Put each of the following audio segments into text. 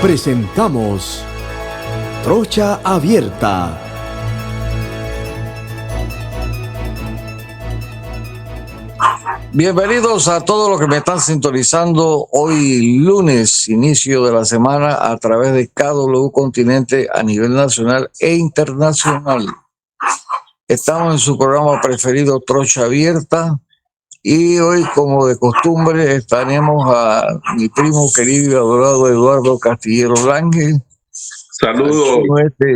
Presentamos Trocha Abierta. Bienvenidos a todos los que me están sintonizando hoy lunes, inicio de la semana, a través de KW Continente a nivel nacional e internacional. Estamos en su programa preferido, Trocha Abierta, y hoy, como de costumbre, estaremos a mi primo querido y adorado Eduardo Castillero Lange. Saludos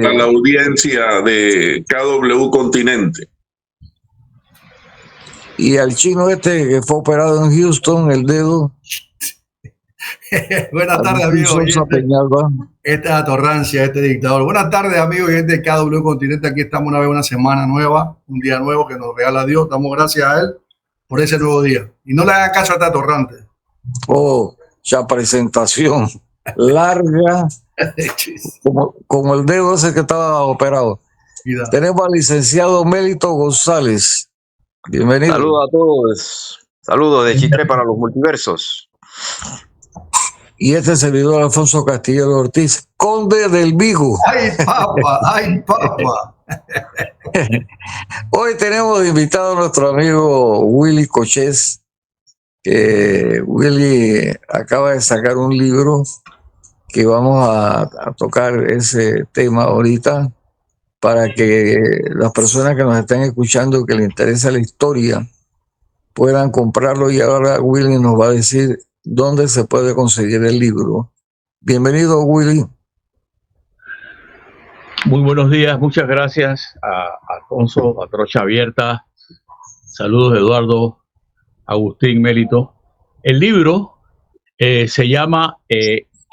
a la audiencia de KW Continente. Y al chino que fue operado en Houston, el dedo. Buenas tardes, amigos. Esta atorrancia, este dictador. Buenas tardes, amigos y gente de KW Continente. Aquí estamos una vez, una semana nueva, un día nuevo que nos regala Dios. Damos gracias a Él por ese nuevo día. Y no le hagan caso a esta atorrante. Oh, ya presentación larga, como el dedo ese que estaba operado. Mira. Tenemos al licenciado Mélito González. Bienvenido. Saludos a todos. Saludos de Chitré para los multiversos. Y este servidor Alfonso Castillero Ortiz, conde del Vigo. ¡Ay, papa! ¡Ay, papa! Hoy tenemos de invitado a nuestro amigo Willy Cochés, que Willy acaba de sacar un libro que vamos a tocar ese tema ahorita, para que las personas que nos están escuchando, que les interesa la historia, puedan comprarlo. Y ahora Willy nos va a decir dónde se puede conseguir el libro. Bienvenido, Willy. Muy buenos días, muchas gracias a Alfonso, a Trocha Abierta. Saludos, Eduardo, Agustín, Mélito. El libro se llama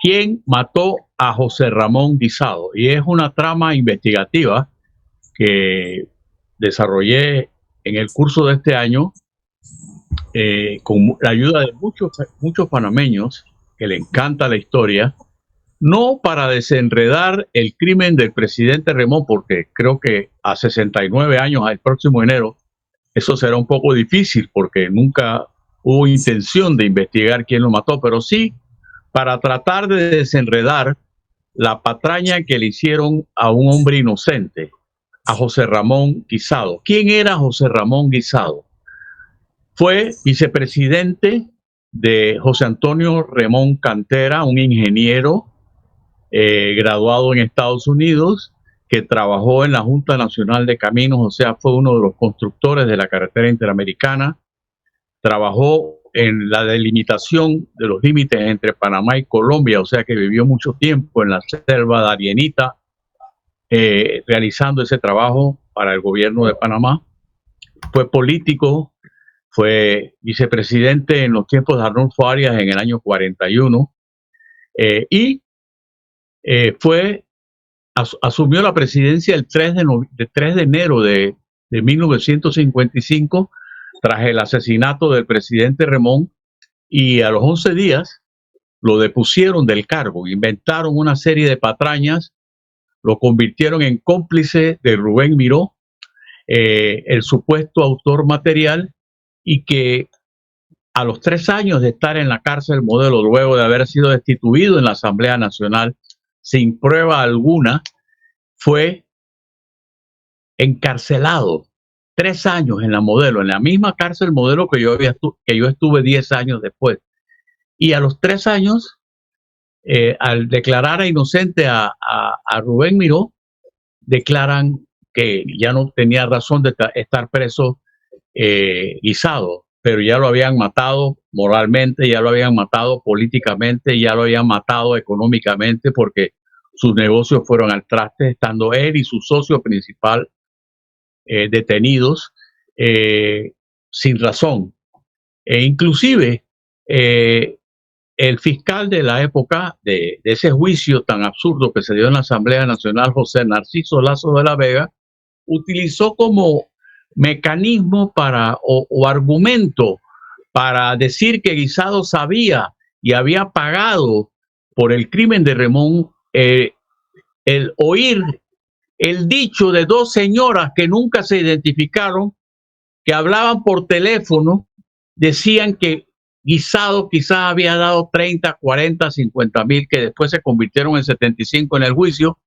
¿Quién mató a José Ramón Guisado? Y es una trama investigativa que desarrollé en el curso de este año con la ayuda de muchos panameños que le encanta la historia, no para desenredar el crimen del presidente Remón, porque creo que a 69 años, el próximo enero, eso será un poco difícil porque nunca hubo intención de investigar quién lo mató, pero sí para tratar de desenredar la patraña que le hicieron a un hombre inocente, a José Ramón Guisado. ¿Quién era José Ramón Guisado? Fue vicepresidente de José Antonio Remón Cantera, un ingeniero graduado en Estados Unidos, que trabajó en la Junta Nacional de Caminos, o sea, fue uno de los constructores de la carretera interamericana. Trabajó en la delimitación de los límites entre Panamá y Colombia, o sea que vivió mucho tiempo en la selva darienita, realizando ese trabajo para el gobierno de Panamá. Fue político, fue vicepresidente en los tiempos de Arnulfo Arias en el año 41 y asumió la presidencia el 3 de enero de 1955, tras el asesinato del presidente Remón, y a los 11 días lo depusieron del cargo. Inventaron una serie de patrañas, lo convirtieron en cómplice de Rubén Miró, el supuesto autor material, y que a los 3 años de estar en la cárcel modelo, luego de haber sido destituido en la Asamblea Nacional sin prueba alguna, fue encarcelado 3 años en la modelo, en la misma cárcel modelo que yo estuve 10 años después. Y a los 3 años, al declarar inocente a Rubén Miró, declaran que ya no tenía razón de estar preso Guisado, pero ya lo habían matado moralmente, ya lo habían matado políticamente, ya lo habían matado económicamente, porque sus negocios fueron al traste, estando él y su socio principal detenidos sin razón. Inclusive el fiscal de la época de ese juicio tan absurdo que se dio en la Asamblea Nacional, José Narciso Lazo de la Vega, utilizó como mecanismo o argumento para decir que Guisado sabía y había pagado por el crimen de Remón el oír el dicho de 2 señoras que nunca se identificaron, que hablaban por teléfono, decían que Guisado quizás había dado 30, 40, 50 mil, que después se convirtieron en 75 en el juicio,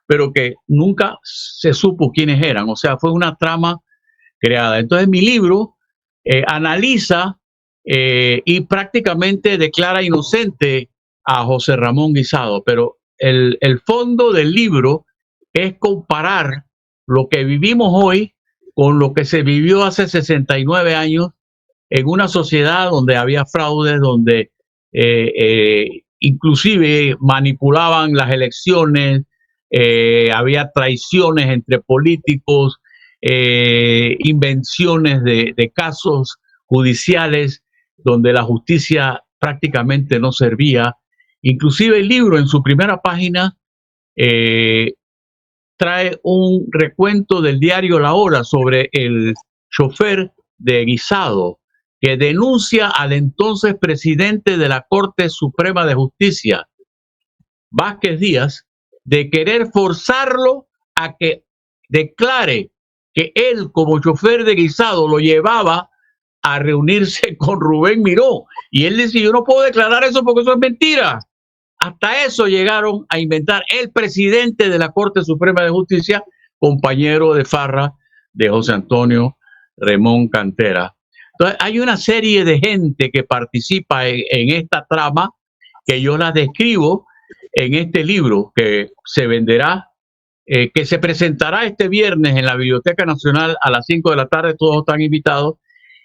pero que nunca se supo quiénes eran. O sea, fue una trama creada. Entonces mi libro analiza y prácticamente declara inocente a José Ramón Guisado, pero el fondo del libro es comparar lo que vivimos hoy con lo que se vivió hace 69 años en una sociedad donde había fraudes, donde inclusive manipulaban las elecciones, había traiciones entre políticos, invenciones de casos judiciales donde la justicia prácticamente no servía. Inclusive el libro en su primera página trae un recuento del diario La Hora sobre el chofer de Guisado, que denuncia al entonces presidente de la Corte Suprema de Justicia, Vázquez Díaz, de querer forzarlo a que declare que él, como chofer de Guisado, lo llevaba a reunirse con Rubén Miró. Y él dice, yo no puedo declarar eso porque eso es mentira. Hasta eso llegaron a inventar el presidente de la Corte Suprema de Justicia, compañero de farra de José Antonio Remón Cantera. Entonces, hay una serie de gente que participa en esta trama que yo la describo en este libro que se venderá, que se presentará este viernes en la Biblioteca Nacional a las 5 de la tarde, todos están invitados,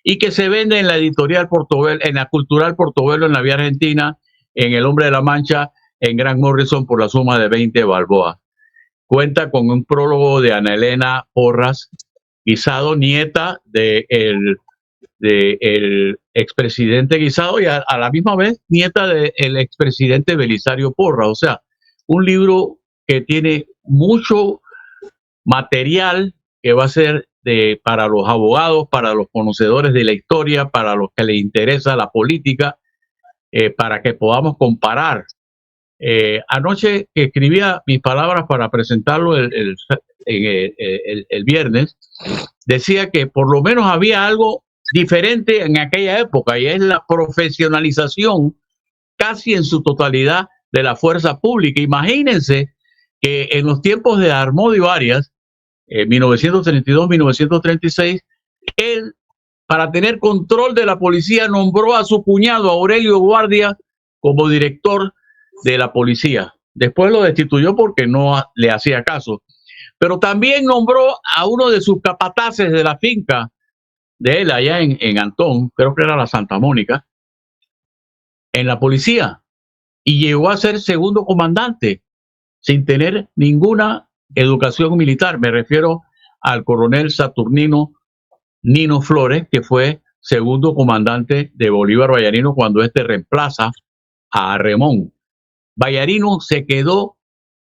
y que se vende en la editorial Portobelo, en la Cultural Portobelo, en la Vía Argentina, en El Hombre de la Mancha, en Gran Morrison, por la suma de 20 balboas. Cuenta con un prólogo de Ana Elena Porras Guisado, nieta del expresidente Guisado, y a la misma vez nieta del expresidente Belisario Porras. O sea, un libro que tiene mucho material que va a ser para los abogados, para los conocedores de la historia, para los que les interesa la política, para que podamos comparar. Anoche que escribía mis palabras para presentarlo el viernes, decía que por lo menos había algo diferente en aquella época, y es la profesionalización casi en su totalidad de la fuerza pública. Imagínense que en los tiempos de Armódio Arias, 1932-1936, él, para tener control de la policía, nombró a su cuñado Aurelio Guardia como director de la policía. Después lo destituyó porque no le hacía caso. Pero también nombró a uno de sus capataces de la finca de él allá en Antón, creo que era la Santa Mónica, en la policía, y llegó a ser segundo comandante sin tener ninguna educación militar. Me refiero al coronel Saturnino Nino Flores, que fue segundo comandante de Bolívar Vallarino cuando este reemplaza a Remón. Vallarino se quedó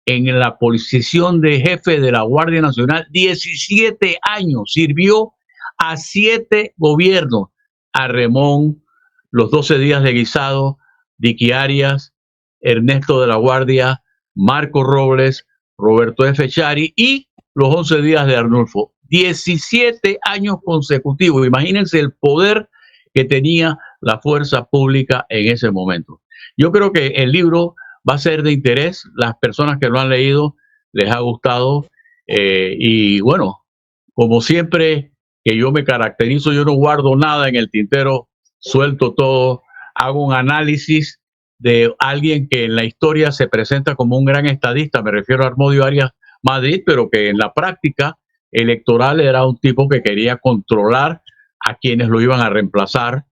en la posición de jefe de la Guardia Nacional 17 años, sirvió a 7 gobiernos, a Remón, los 12 días de Guisado, Dicky Arias, Ernesto de la Guardia, Marco Robles, Roberto F. Chari y los 11 días de Arnulfo. 17 años consecutivos. Imagínense el poder que tenía la fuerza pública en ese momento. Yo creo que el libro va a ser de interés. Las personas que lo han leído les ha gustado. Y bueno, como siempre que yo me caracterizo, yo no guardo nada en el tintero, suelto todo, hago un análisis de alguien que en la historia se presenta como un gran estadista. Me refiero a Armódio Arias Madrid, pero que en la práctica electoral era un tipo que quería controlar a quienes lo iban a reemplazar.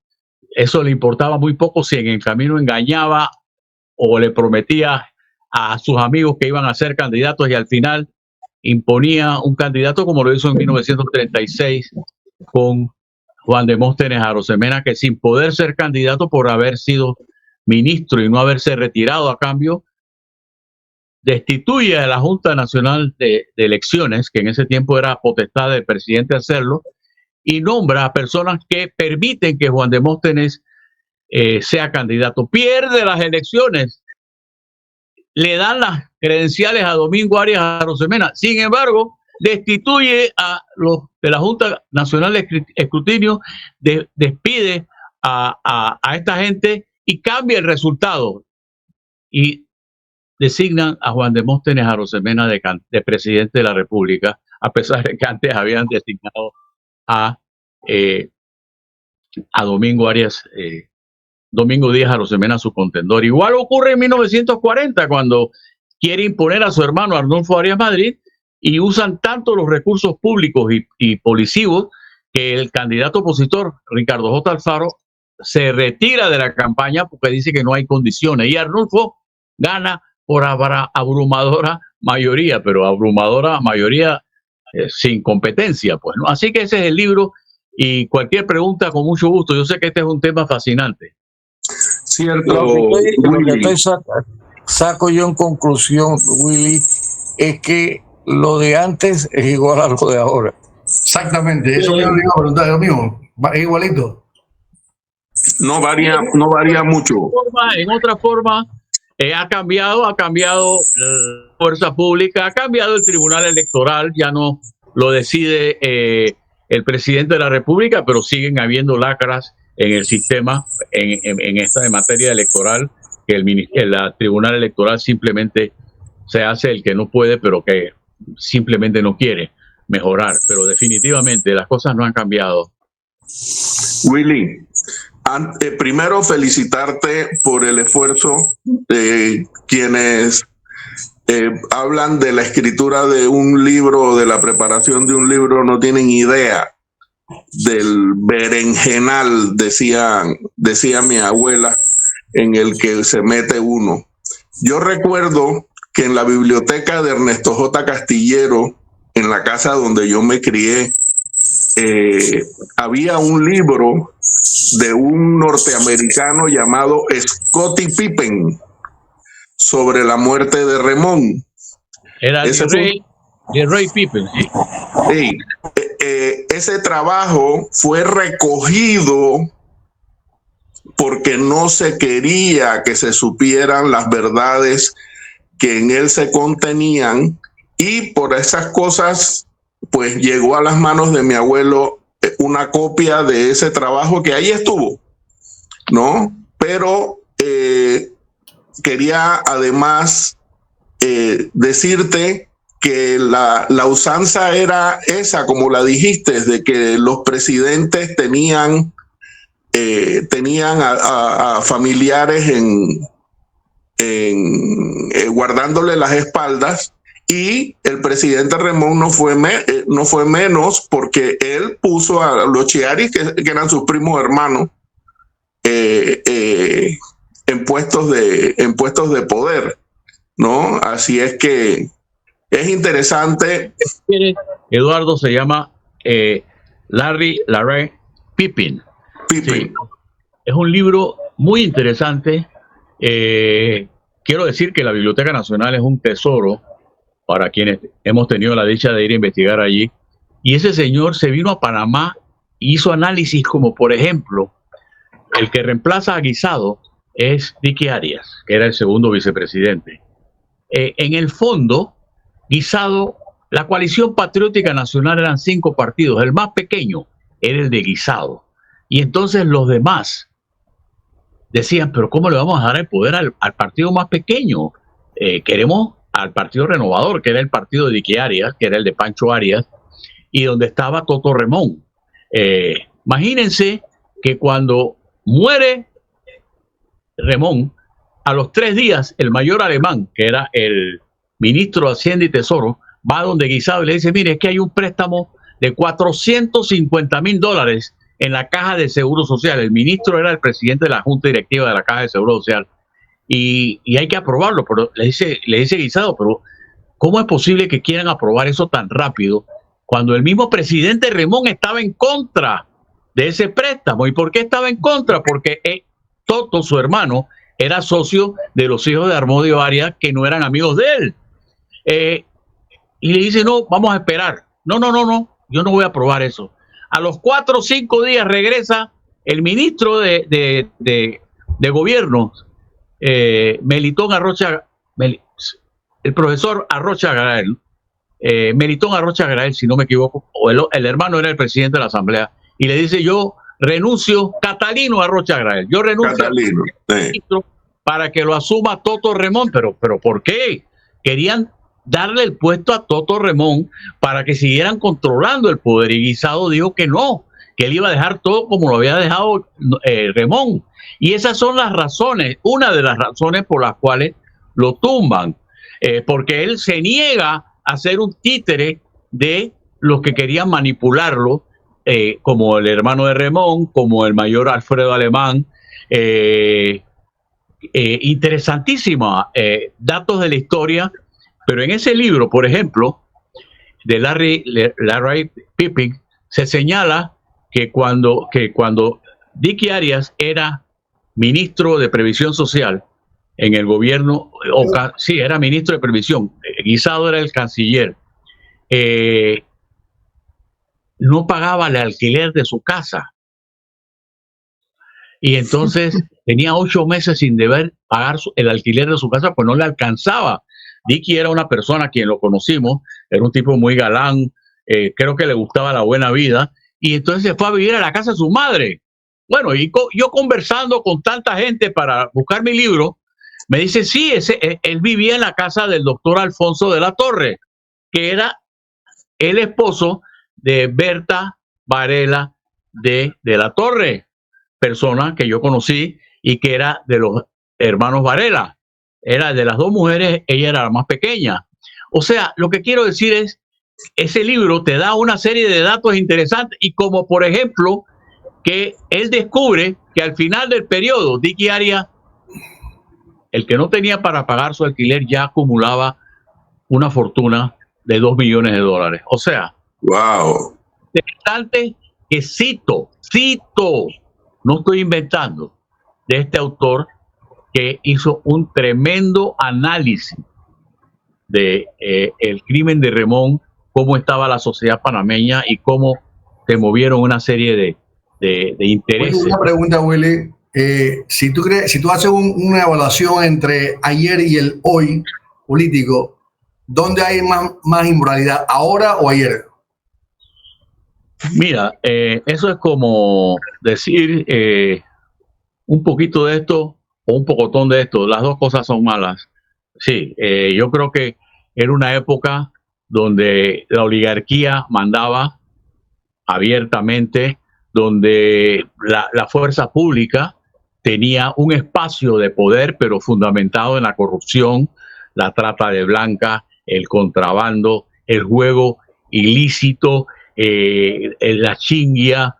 Eso le importaba muy poco si en el camino engañaba o le prometía a sus amigos que iban a ser candidatos y al final imponía un candidato, como lo hizo en 1936 con Juan Demóstenes Arosemena, que sin poder ser candidato por haber sido ministro y no haberse retirado a cambio, destituye a la Junta Nacional de Elecciones, que en ese tiempo era potestad del presidente hacerlo, y nombra a personas que permiten que Juan Demóstenes sea candidato. Pierde las elecciones, le dan las credenciales a Domingo Arias Arosemena. Sin embargo, destituye a los de la Junta Nacional de Escrutinio, despide a esta gente y cambia el resultado. Y designan a Juan Demóstenes Arosemena de presidente de la República, a pesar de que antes habían designado a Domingo Arias, Domingo Díaz Arosemena, su contendor. Igual ocurre en 1940, cuando quiere imponer a su hermano Arnulfo Arias Madrid y usan tanto los recursos públicos y policivos que el candidato opositor, Ricardo J. Alfaro, se retira de la campaña porque dice que no hay condiciones. Y Arnulfo gana por abrumadora mayoría, pero abrumadora mayoría sin competencia, pues, ¿no? Así que ese es el libro, y cualquier pregunta con mucho gusto. Yo sé que este es un tema fascinante. Cierto. Lo que saco yo en conclusión, Willy, es que lo de antes es igual a lo de ahora. Exactamente, eso me iba a preguntar yo mismo, es igualito. No varía mucho. En otra forma, ha cambiado la fuerza pública, ha cambiado el Tribunal Electoral, ya no lo decide el presidente de la República, pero siguen habiendo lacras en el sistema, en esta materia electoral, que el Tribunal Electoral simplemente se hace el que no puede, pero que simplemente no quiere mejorar. Pero definitivamente las cosas no han cambiado. Willy, primero felicitarte por el esfuerzo de quienes hablan de la escritura de un libro, de la preparación de un libro, no tienen idea del berenjenal, decía mi abuela, en el que se mete uno. Yo recuerdo que en la biblioteca de Ernesto J. Castillero, en la casa donde yo me crié, había un libro de un norteamericano llamado Scottie Pippen sobre la muerte de Remón. Era de Ray Pippen. ¿Sí? Sí. Ese trabajo fue recogido porque no se quería que se supieran las verdades que en él se contenían, y por esas cosas pues llegó a las manos de mi abuelo una copia de ese trabajo que ahí estuvo, ¿no? Pero quería además decirte que la usanza era esa, como la dijiste, de que los presidentes tenían a familiares guardándole las espaldas, y el presidente Remón no fue menos, porque él puso a los Chiaris, que eran sus primos hermanos, en puestos de poder, ¿no? Así es que es interesante. Eduardo se llama Larry Pippen. Sí. Es un libro muy interesante. Quiero decir que la Biblioteca Nacional es un tesoro para quienes hemos tenido la dicha de ir a investigar allí. Y ese señor se vino a Panamá y hizo análisis como, por ejemplo, el que reemplaza a Guisado es Dicky Arias, que era el segundo vicepresidente. En el fondo, Guisado, la Coalición Patriótica Nacional eran 5 partidos, el más pequeño era el de Guisado. Y entonces los demás decían, pero ¿cómo le vamos a dar el poder al partido más pequeño? Queremos al Partido Renovador, que era el partido de Dicky Arias, que era el de Pancho Arias, y donde estaba Toto Remón. Imagínense que cuando muere Remón, a los 3 días, el mayor Alemán, que era el ministro de Hacienda y Tesoro, va donde Guisado y le dice, mire, es que hay un préstamo de $450,000 en la Caja de Seguro Social. El ministro era el presidente de la Junta Directiva de la Caja de Seguro Social. Y hay que aprobarlo, pero le dice Guisado, pero ¿cómo es posible que quieran aprobar eso tan rápido cuando el mismo presidente Remón estaba en contra de ese préstamo? ¿Y por qué estaba en contra? Porque Toto, su hermano, era socio de los hijos de Armodio Arias, que no eran amigos de él. Y le dice, no, vamos a esperar. No, yo no voy a aprobar eso. A los 4 o 5 días regresa el ministro de gobierno, Melitón Arrocha, el profesor Arrocha Grael, Melitón Arrocha Grael, si no me equivoco, o el hermano era el presidente de la Asamblea, y le dice, yo renuncio, Catalino Arrocha Grael, yo renuncio Catalino, sí. para que lo asuma Toto Remón, pero ¿por qué? Querían darle el puesto a Toto Remón para que siguieran controlando el poder, y Guisado dijo que no, que él iba a dejar todo como lo había dejado Remón. Y esas son las razones, una de las razones por las cuales lo tumban, porque él se niega a ser un títere de los que querían manipularlo, como el hermano de Remón, como el mayor Alfredo Alemán. Interesantísimos datos de la historia, pero en ese libro, por ejemplo, de Larry Pippin, se señala que cuando Dicky Arias era ministro de Previsión Social en el gobierno, sí, era ministro de Previsión, Guisado era el canciller, no pagaba el alquiler de su casa. Y entonces tenía 8 meses sin deber pagar el alquiler de su casa, pues no le alcanzaba. Dicky era una persona a quien lo conocimos, era un tipo muy galán, creo que le gustaba la buena vida, y entonces se fue a vivir a la casa de su madre. Bueno, y yo conversando con tanta gente para buscar mi libro, me dice, sí, él vivía en la casa del doctor Alfonso de la Torre, que era el esposo de Berta Varela de la Torre, persona que yo conocí y que era de los hermanos Varela. Era de las dos mujeres, ella era la más pequeña. O sea, lo que quiero decir es, ese libro te da una serie de datos interesantes, y como por ejemplo, que él descubre que al final del periodo, Dicky Arias, el que no tenía para pagar su alquiler, ya acumulaba una fortuna de $2 millones. O sea, wow. Interesante que cito, no estoy inventando, de este autor que hizo un tremendo análisis de el crimen de Remón, cómo estaba la sociedad panameña y cómo se movieron una serie de intereses. Una pregunta, Willy. Si tú haces una evaluación entre ayer y el hoy político, ¿dónde hay más inmoralidad, ahora o ayer? Mira, eso es como decir un poquito de esto o un pocotón de esto. Las dos cosas son malas. Sí, yo creo que era una época donde la oligarquía mandaba abiertamente, donde la fuerza pública tenía un espacio de poder, pero fundamentado en la corrupción, la trata de blancas, el contrabando, el juego ilícito, la chinguia.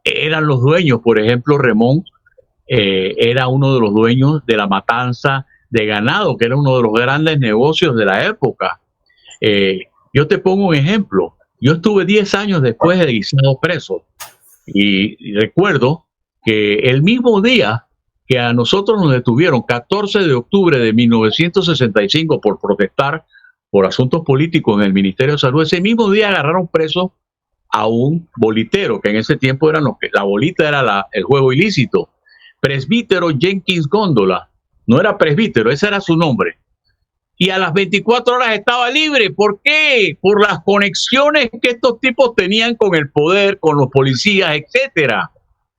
Eran los dueños, por ejemplo, Remón era uno de los dueños de la matanza de ganado, que era uno de los grandes negocios de la época. Yo te pongo un ejemplo. Yo estuve 10 años después de Guisado preso, y recuerdo que el mismo día que a nosotros nos detuvieron, 14 de octubre de 1965, por protestar por asuntos políticos en el Ministerio de Salud, ese mismo día agarraron preso a un bolitero, que en ese tiempo eran los que la bolita era el juego ilícito. Presbítero Jenkins Góndola, no era presbítero, ese era su nombre. Y a las 24 horas estaba libre. ¿Por qué? Por las conexiones que estos tipos tenían con el poder, con los policías, etcétera.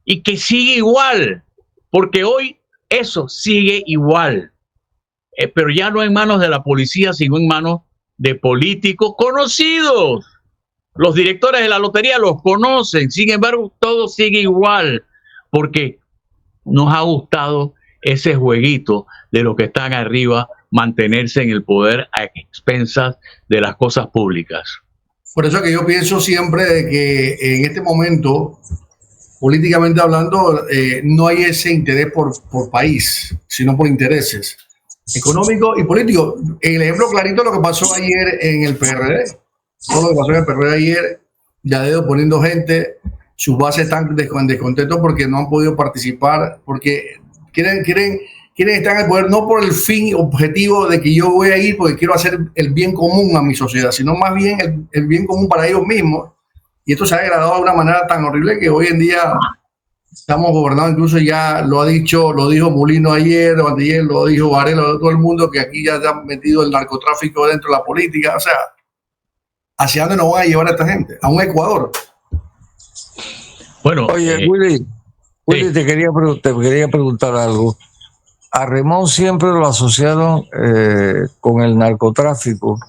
Y que sigue igual, porque hoy eso sigue igual. Pero ya no en manos de la policía, sino en manos de políticos conocidos. Los directores de la lotería los conocen, sin embargo, todo sigue igual, porque nos ha gustado ese jueguito de los que están arriba, mantenerse en el poder a expensas de las cosas públicas. Por eso que yo pienso siempre de que en este momento, políticamente hablando, no hay ese interés por país, sino por intereses económicos y políticos. El ejemplo clarito de lo que pasó ayer en el PRD. Todo lo que pasó en el PRD ayer, Yadedo poniendo gente, sus bases están descontentos porque no han podido participar, porque quieren estar en el poder no por el fin objetivo de que yo voy a ir porque quiero hacer el bien común a mi sociedad, sino más bien el bien común para ellos mismos. Y esto se ha degradado de una manera tan horrible que hoy en día estamos gobernados, incluso ya lo dijo Mulino ayer, o ayer lo dijo Varela, todo el mundo, que aquí ya se ha metido el narcotráfico dentro de la política. O sea, ¿hacia dónde nos van a llevar a esta gente? A un Ecuador. Bueno, Oye, Willy, sí. te quería preguntar algo. A Remón siempre lo asociaron con el narcotráfico.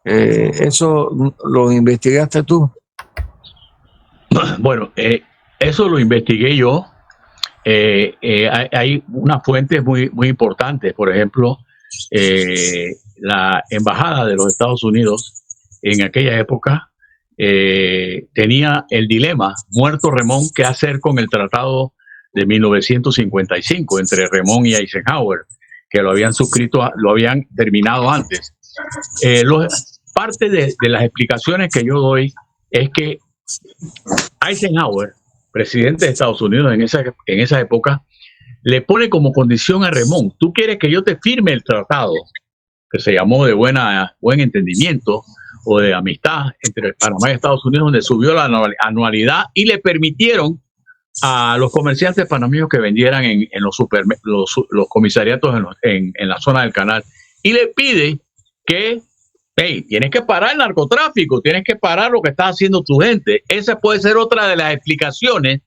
¿Eso lo investigaste tú? Bueno, eso lo investigué yo. Hay unas fuentes muy importantes. Por ejemplo, la embajada de los Estados Unidos en aquella época tenía el dilema, muerto Remón, ¿qué hacer con el tratado de 1955 entre Remón y Eisenhower, que lo habían suscrito, lo habían terminado antes? Parte de las explicaciones que yo doy es que Eisenhower, presidente de Estados Unidos en esa época, le pone como condición a Remón: tú quieres que yo te firme el tratado, que se llamó de buen entendimiento o de amistad entre Panamá y Estados Unidos, donde subió la anualidad y le permitieron a los comerciantes panameños que vendieran en los comisariatos en la zona del canal, y le pide que hey, tienes que parar el narcotráfico, tienes que parar lo que está haciendo tu gente. Esa puede ser otra de las explicaciones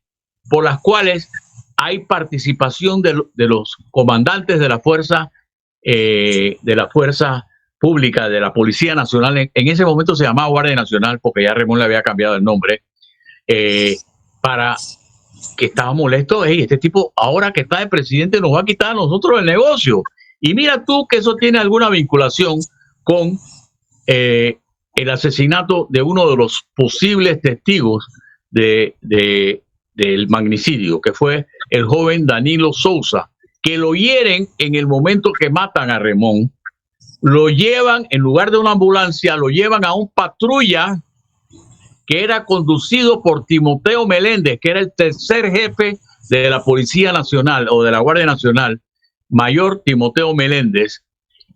por las cuales hay participación de los comandantes de la fuerza pública, de la Policía Nacional. En ese momento se llamaba Guardia Nacional, porque ya Remón le había cambiado el nombre, para que estaba molesto. Hey, este tipo, ahora que está de presidente, nos va a quitar a nosotros el negocio. Y mira tú que eso tiene alguna vinculación con el asesinato de uno de los posibles testigos del magnicidio, que fue el joven Danilo Sousa, que lo hieren en el momento que matan a Remón. Lo llevan, en lugar de una ambulancia, lo llevan a un patrulla que era conducido por Timoteo Meléndez, que era el tercer jefe de la Policía Nacional o de la Guardia Nacional, mayor Timoteo Meléndez,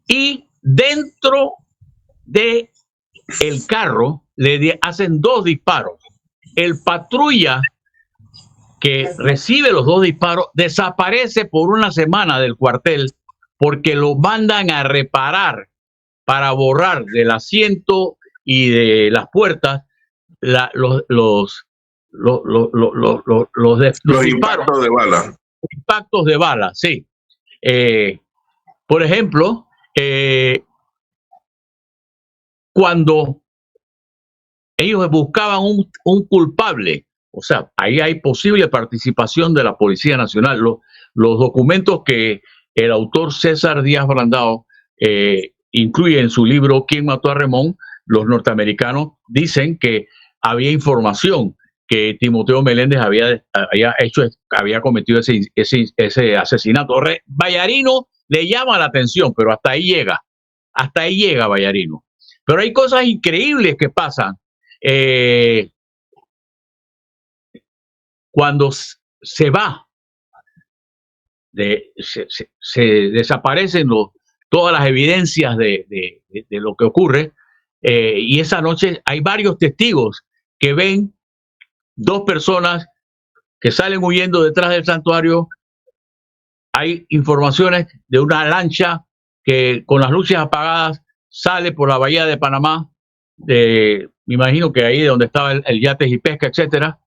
y dentro de el carro le hacen 2 disparos. El patrulla que recibe los 2 disparos desaparece por una semana del cuartel, porque lo mandan a reparar para borrar del asiento y de las puertas los impactos de bala. Impactos de bala, sí. Por ejemplo, cuando ellos buscaban un culpable, o sea, ahí hay posible participación de la Policía Nacional. Los documentos que el autor César Díaz Brandao incluye en su libro ¿Quién mató a Remón?, los norteamericanos dicen que había información que Timoteo Meléndez había cometido ese asesinato. Vallarino le llama la atención, pero hasta ahí llega Vallarino. Pero hay cosas increíbles que pasan. Cuando se desaparecen todas las evidencias de lo que ocurre, y esa noche hay varios testigos que ven 2 personas que salen huyendo detrás del santuario. Hay informaciones de una lancha que con las luces apagadas sale por la bahía de Panamá, me imagino que ahí donde estaba el yates y pesca, etcétera.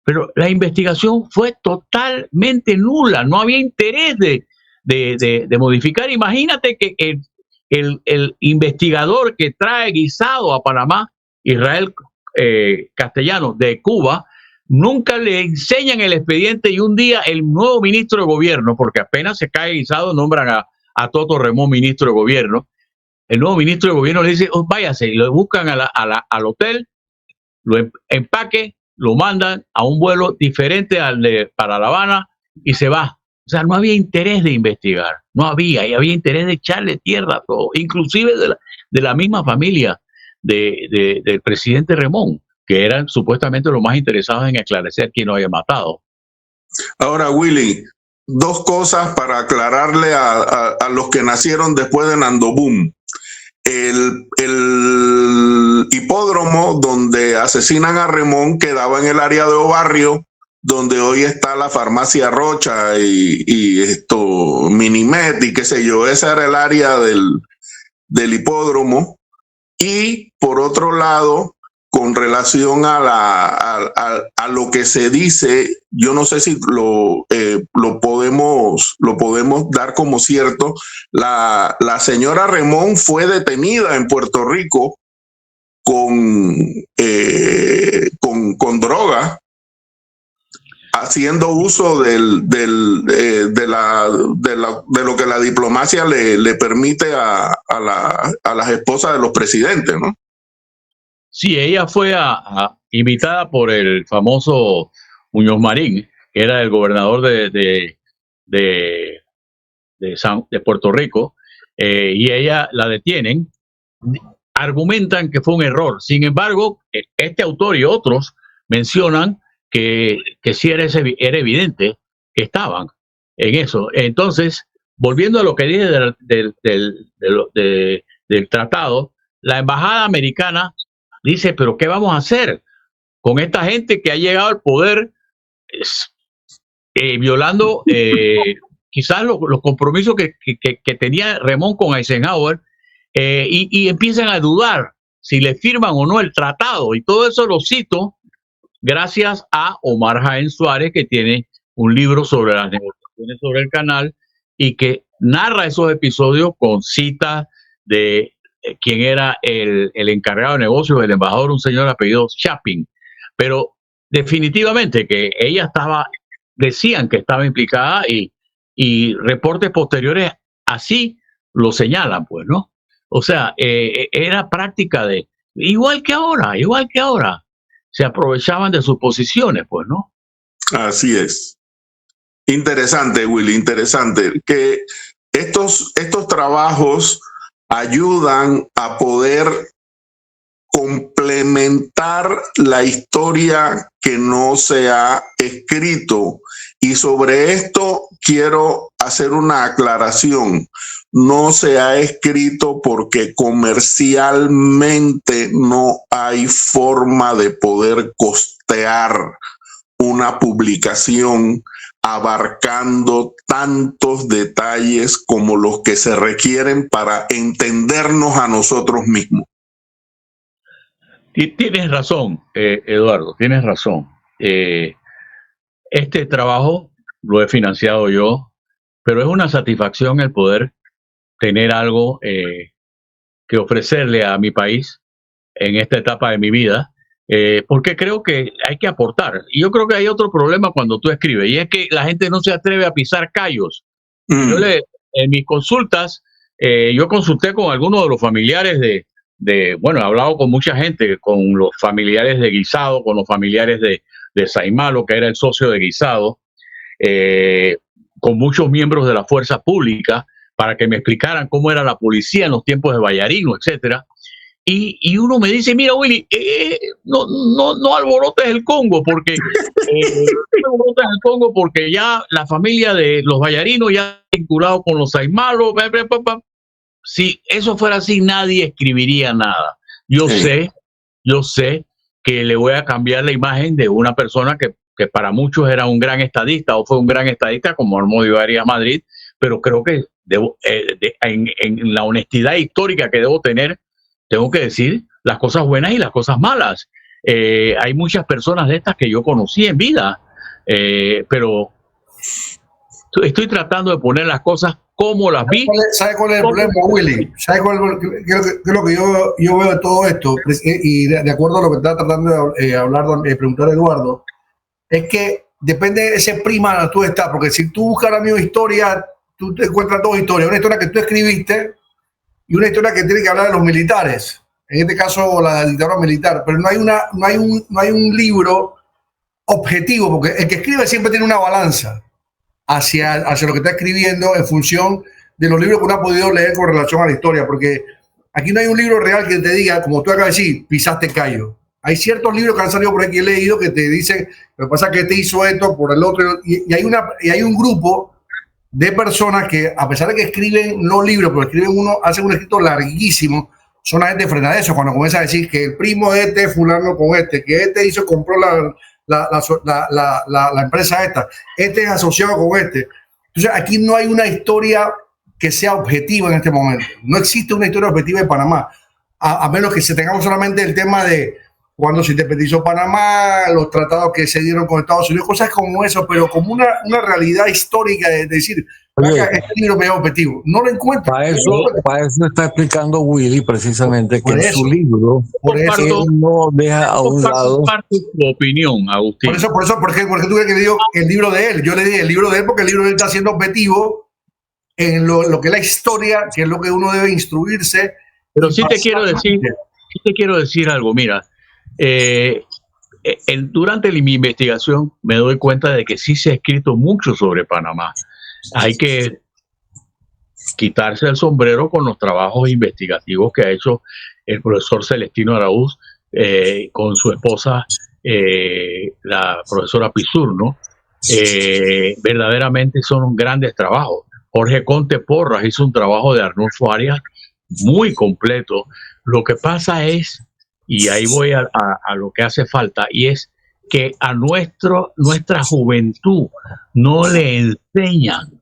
Pero la investigación fue totalmente nula, no había interés de modificar. Imagínate que el investigador que trae guisado a Panamá, Israel Castellano, de Cuba, nunca le enseñan el expediente, y un día el nuevo ministro de gobierno, porque apenas se cae guisado, nombran a Toto Remón ministro de gobierno. El nuevo ministro de gobierno le dice: váyase, y lo buscan al hotel, lo empaque, lo mandan a un vuelo diferente al para La Habana y se va. O sea, no había interés de investigar, no había, y había interés de echarle tierra a todo, inclusive de la misma familia del presidente Remón, que eran supuestamente los más interesados en esclarecer quién lo había matado. Ahora, Willy, 2 cosas para aclararle a los que nacieron después de Nando Boom. El hipódromo donde asesinan a Remón quedaba en el área de Obarrio, donde hoy está la farmacia Rocha y Minimet y qué sé yo. Esa era el área del hipódromo. Y por otro lado, con relación a lo que se dice. Yo no sé si lo podemos dar como cierto. La señora Remón fue detenida en Puerto Rico con droga, haciendo uso de lo que la diplomacia le permite a las esposas de los presidentes, ¿no? Sí, ella fue invitada por el famoso Muñoz Marín, que era el gobernador de Puerto Rico, y ella la detienen. Argumentan que fue un error. Sin embargo, este autor y otros mencionan que sí era evidente que estaban en eso. Entonces, volviendo a lo que dije del tratado, la embajada americana dice, pero ¿qué vamos a hacer con esta gente que ha llegado al poder violando quizás los compromisos que tenía Remón con Eisenhower, y empiezan a dudar si le firman o no el tratado? Y todo eso lo cito gracias a Omar Jaén Suárez, que tiene un libro sobre las negociaciones sobre el canal y que narra esos episodios con citas de quien era el encargado de negocios, el embajador, un señor apellido Chapin. Pero definitivamente que ella decían que estaba implicada, y reportes posteriores así lo señalan, pues, ¿no? O sea, era práctica igual que ahora, se aprovechaban de sus posiciones, pues, ¿no? Así es. Interesante, Willy, interesante. Que estos trabajos ayudan a poder complementar la historia que no se ha escrito. Y sobre esto quiero hacer una aclaración. No se ha escrito porque comercialmente no hay forma de poder costear una publicación abarcando tantos detalles como los que se requieren para entendernos a nosotros mismos. Y tienes razón, Eduardo, tienes razón. Este trabajo lo he financiado yo, pero es una satisfacción el poder tener algo que ofrecerle a mi país en esta etapa de mi vida, porque creo que hay que aportar. Y yo creo que hay otro problema cuando tú escribes, y es que la gente no se atreve a pisar callos. En mis consultas, yo consulté con algunos de los familiares bueno, he hablado con mucha gente, con los familiares de Guisado, con los familiares de Saimalo, que era el socio de Guisado, con muchos miembros de la fuerza pública, para que me explicaran cómo era la policía en los tiempos de Vallarino, etcétera. Y uno me dice, mira, Willy, no alborotes el Congo, porque ya la familia de los Vallarinos ya vinculado con los Saimalo. Si eso fuera así, nadie escribiría nada. Yo sé que le voy a cambiar la imagen de una persona que para muchos era un gran estadista o fue un gran estadista, como Almodóvar Madrid, pero creo que en la honestidad histórica que debo tener, tengo que decir las cosas buenas y las cosas malas. Hay muchas personas de estas que yo conocí en vida, pero estoy tratando de poner las cosas como las vi. ¿Sabe cuál es el problema, Willy? ¿Sabe qué es lo que yo veo de todo esto? Y de acuerdo a lo que está tratando de preguntar Eduardo, es que depende de ese prisma donde tú estás, porque si tú buscas la misma historia, tú te encuentras dos historias, una historia que tú escribiste y una historia que tiene que hablar de los militares, en este caso la dictadura militar, pero no hay un libro objetivo, porque el que escribe siempre tiene una balanza hacia lo que está escribiendo en función de los libros que uno ha podido leer con relación a la historia, porque aquí no hay un libro real que te diga, como tú acabas de decir, pisaste callo. Hay ciertos libros que han salido por aquí, he leído, que te dicen, lo que pasa es que te hizo esto por el otro, y hay un grupo de personas que, a pesar de que escriben no libros, pero hacen un escrito larguísimo, son la gente frente a eso, cuando comienza a decir que el primo de este fulano con este, que este compró la empresa este es asociado con este. Entonces aquí no hay una historia que sea objetiva en este momento. No existe una historia objetiva de Panamá, a menos que se tengamos solamente el tema de cuando se independizó Panamá, los tratados que se dieron con Estados Unidos, cosas como eso, pero como una realidad histórica de decir, Oye, este libro me da objetivo. No lo encuentro. para eso está explicando Willy precisamente que Por en eso, su libro por eso, él no deja a un lado. Comparto tu opinión, Agustín. ¿por qué tú crees que le digo el libro de él? Yo le dije el libro de él porque el libro de él está siendo objetivo en lo que es la historia, que es lo que uno debe instruirse. Pero sí te quiero decir algo, mira, durante mi investigación me doy cuenta de que sí se ha escrito mucho sobre Panamá. Hay que quitarse el sombrero con los trabajos investigativos que ha hecho el profesor Celestino Araúz con su esposa, la profesora Pizur, ¿no? Verdaderamente son grandes trabajos. Jorge Conte Porras hizo un trabajo de Arnulfo Arias muy completo. Lo que pasa es, y ahí voy a lo que hace falta, y es que a nuestra juventud no le enseñan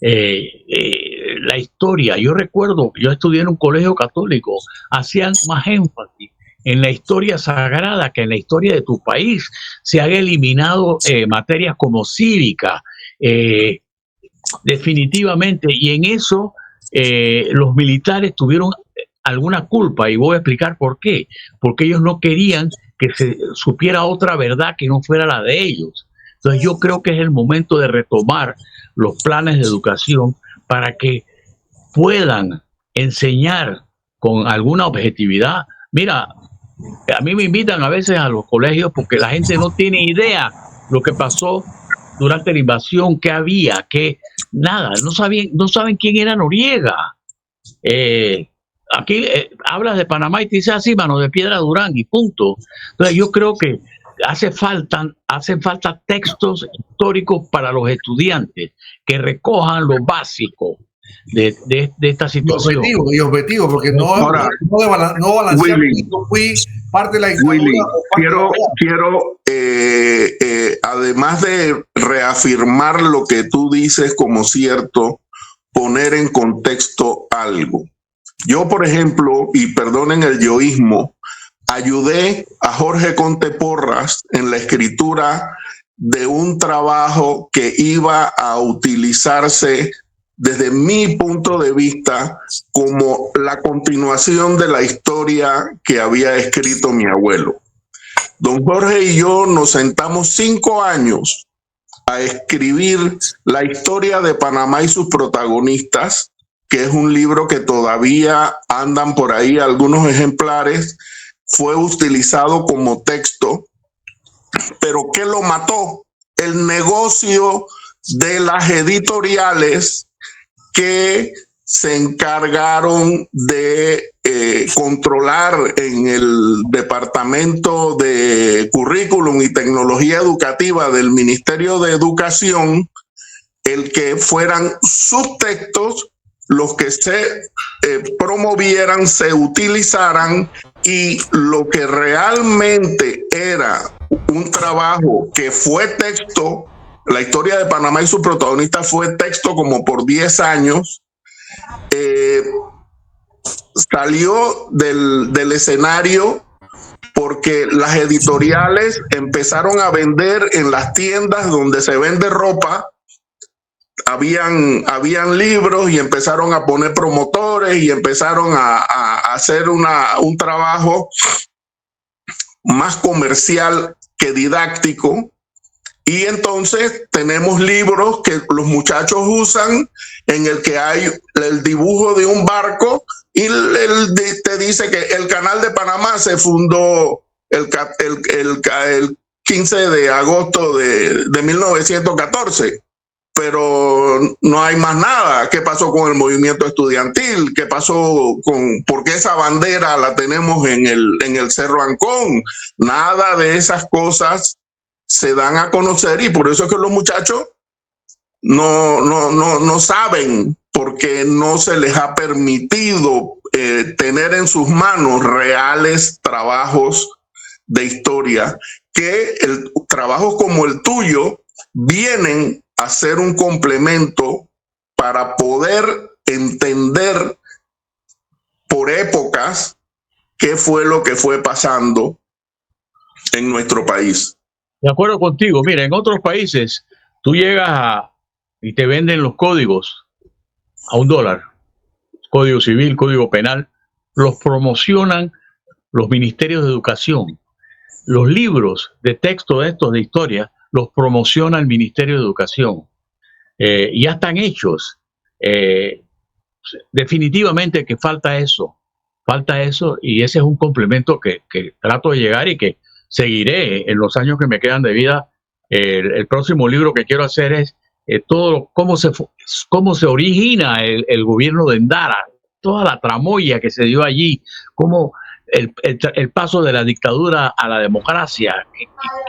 la historia. Yo recuerdo, yo estudié en un colegio católico, hacían más énfasis en la historia sagrada que en la historia de tu país. Se han eliminado materias como cívica, definitivamente, y en eso los militares tuvieron alguna culpa, y voy a explicar por qué. Porque ellos no querían que se supiera otra verdad que no fuera la de ellos. Entonces yo creo que es el momento de retomar los planes de educación para que puedan enseñar con alguna objetividad. Mira, a mí me invitan a veces a los colegios porque la gente no tiene idea lo que pasó durante la invasión, que había, que nada, no saben quién era Noriega. Aquí hablas de Panamá y te dice así, Mano de Piedra Durán y punto. Entonces yo creo que hacen falta textos históricos para los estudiantes que recojan lo básico de esta situación. Y objetivo, porque no balancear. Fui parte de la historia. Willy, quiero además de reafirmar lo que tú dices como cierto, poner en contexto algo. Yo, por ejemplo, y perdonen el yoísmo, ayudé a Jorge Conte Porras en la escritura de un trabajo que iba a utilizarse desde mi punto de vista como la continuación de la historia que había escrito mi abuelo. Don Jorge y yo nos sentamos 5 años a escribir la historia de Panamá y sus protagonistas, que es un libro que todavía andan por ahí algunos ejemplares. Fue utilizado como texto, pero ¿qué lo mató? El negocio de las editoriales que se encargaron de controlar en el Departamento de Currículum y Tecnología Educativa del Ministerio de Educación, el que fueran sus textos los que se promovieran, se utilizaran, y lo que realmente era un trabajo que fue texto, la historia de Panamá y su protagonista fue texto como por 10 años, salió del escenario porque las editoriales empezaron a vender en las tiendas donde se vende ropa. Habían libros y empezaron a poner promotores y empezaron a hacer un trabajo más comercial que didáctico. Y entonces tenemos libros que los muchachos usan en el que hay el dibujo de un barco y te dice que el Canal de Panamá se fundó el 15 de agosto de 1914. Pero no hay más nada. ¿Qué pasó con el movimiento estudiantil? ¿Qué pasó por qué esa bandera la tenemos en el Cerro Ancón? Nada de esas cosas se dan a conocer, y por eso es que los muchachos no saben, porque no se les ha permitido tener en sus manos reales trabajos de historia, que trabajos como el tuyo vienen a ser un complemento para poder entender por épocas qué fue lo que fue pasando en nuestro país. De acuerdo contigo. Mira, en otros países tú llegas y te venden los códigos a $1. Código civil, código penal. Los promocionan los ministerios de educación. Los libros de texto de estos de historia los promociona el Ministerio de Educación. Ya están hechos. Definitivamente que falta eso, y ese es un complemento que trato de llegar y que seguiré en los años que me quedan de vida. El próximo libro que quiero hacer es cómo se origina el gobierno de Endara, toda la tramoya que se dio allí, cómo el paso de la dictadura a la democracia,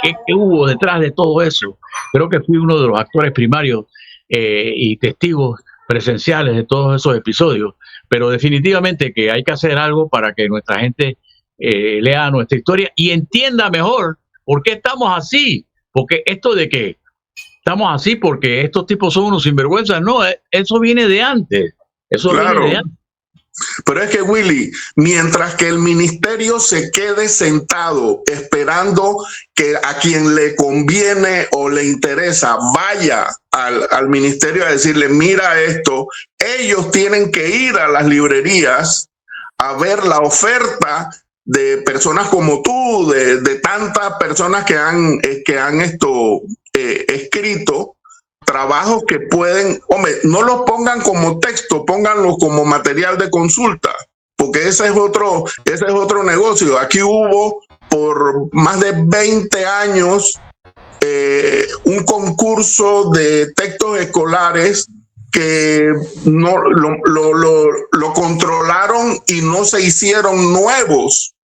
qué hubo detrás de todo eso. Creo que fui uno de los actores primarios y testigos presenciales de todos esos episodios, pero definitivamente que hay que hacer algo para que nuestra gente lea nuestra historia y entienda mejor por qué estamos así, porque esto de que estamos así porque estos tipos son unos sinvergüenzas, no, eso viene de antes, Claro. viene de antes. Pero es que, Willy, mientras que el ministerio se quede sentado esperando que a quien le conviene o le interesa vaya al ministerio a decirle, mira esto, ellos tienen que ir a las librerías a ver la oferta de personas como tú, de tantas personas que han escrito trabajos que pueden, hombre, no los pongan como texto, pónganlos como material de consulta, porque ese es otro negocio. Aquí hubo por más de 20 años un concurso de textos escolares que no lo controlaron y no se hicieron nuevos.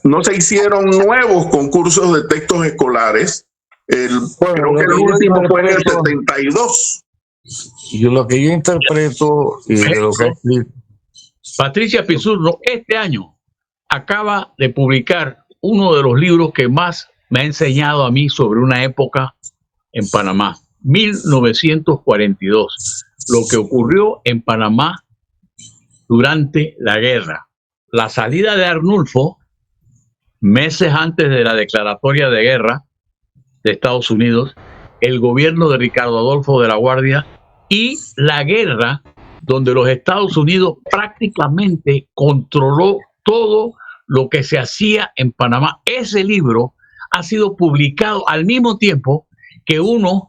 No se hicieron nuevos concursos de textos escolares. Creo que el último fue en el 72. Y lo que yo interpreto y de lo que Patricia Pizurno este año acaba de publicar uno de los libros que más me ha enseñado a mí sobre una época en Panamá, 1942, lo que ocurrió en Panamá durante la guerra. La salida de Arnulfo, meses antes de la declaratoria de guerra de Estados Unidos, el gobierno de Ricardo Adolfo de la Guardia y la guerra donde los Estados Unidos prácticamente controló todo lo que se hacía en Panamá. Ese libro ha sido publicado al mismo tiempo que uno